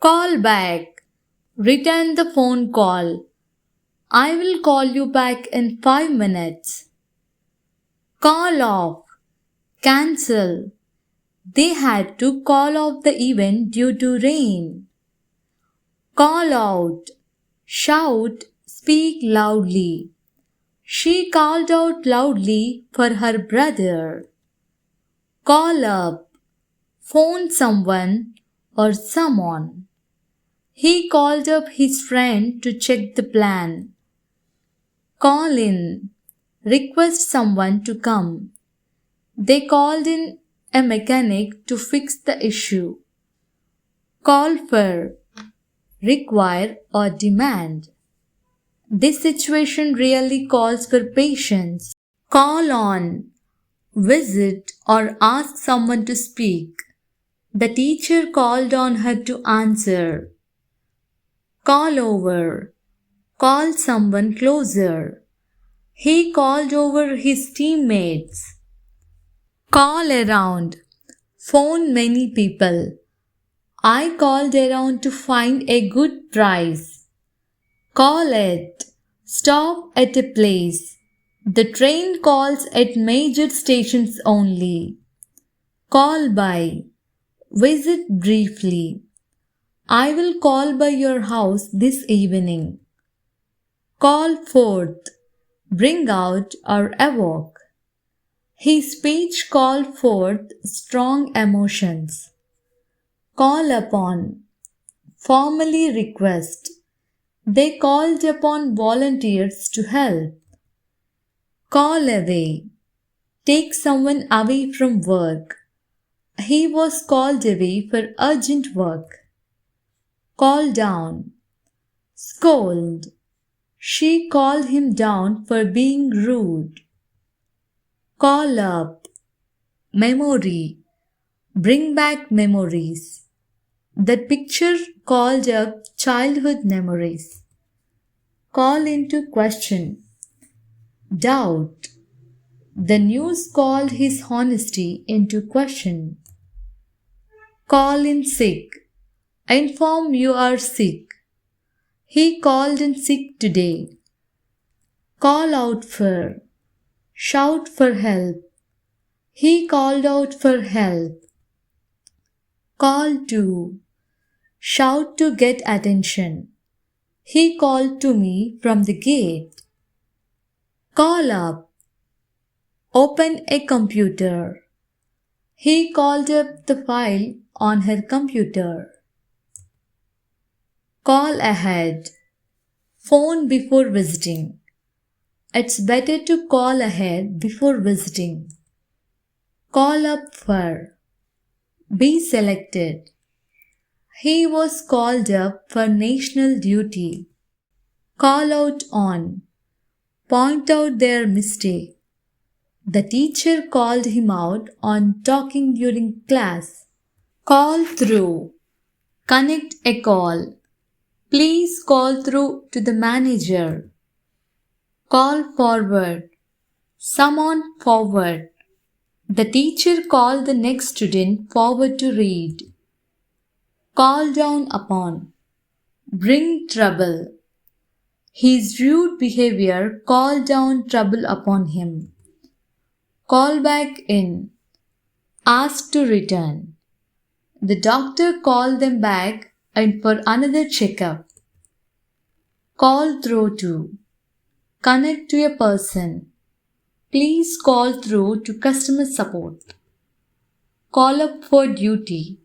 Call back. Return the phone call. I will call you back in 5 minutes. Call off. Cancel. They had to call off the event due to rain. Call out. Shout. Speak loudly. She called out loudly for her brother. Call up. Phone someone or someone. He called up his friend to check the plan. Call in. Request someone to come. They called in a mechanic to fix the issue. Call for. Require or demand. This situation really calls for patience. Call on. Visit or ask someone to speak. The teacher called on her to answer. Call over. Call someone closer. He called over his teammates. Call around. Phone many people. I called around to find a good price. Call at. Stop at a place. The train calls at major stations only. Call by. Visit briefly. I will call by your house this evening. Call forth. Bring out or evoke. His speech called forth strong emotions. Call upon. Formally request. They called upon volunteers to help. Call away. Take someone away from work. He was called away for urgent work. Call down. Scold. She called him down for being rude. Call up. Memory. Bring back memories. That picture called up childhood memories. Call into question. Doubt. The news called his honesty into question. Call in sick. Inform you are sick. He called in sick today. Call out for. Shout for help. He called out for help. Call to. Shout to get attention. He called to me from the gate. Call up. Open a computer. He called up the file on her computer. Call ahead. Phone before visiting. It's better to call ahead before visiting. Call up for. Be selected. He was called up for national duty. Call out on. Point out their mistake. The teacher called him out on talking during class. Call through. Connect a call. Please call through to the manager. Call forward. Summon forward. The teacher called the next student forward to read. Call down upon. Bring trouble. His rude behavior called down trouble upon him. Call back in. Ask to return. The doctor called them back and for another checkup. Call through to. Connect to a person. Please call through to customer support. Call up for duty.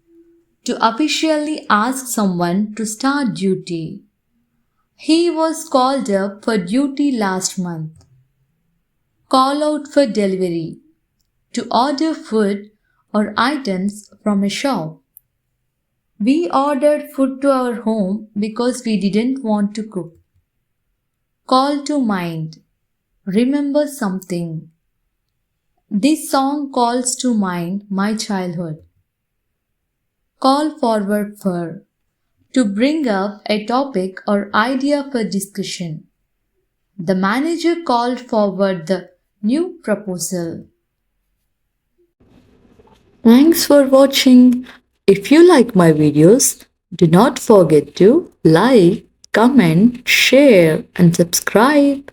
To officially ask someone to start duty. He was called up for duty last month. Call out for delivery. To order food or items from a shop. We ordered food to our home because we didn't want to cook. Call to mind. Remember something. This song calls to mind my childhood. Call forward for. To bring up a topic or idea for discussion. The manager called forward the new proposal. Thanks for watching. If you like my videos, Do not forget to like, comment, share, and subscribe.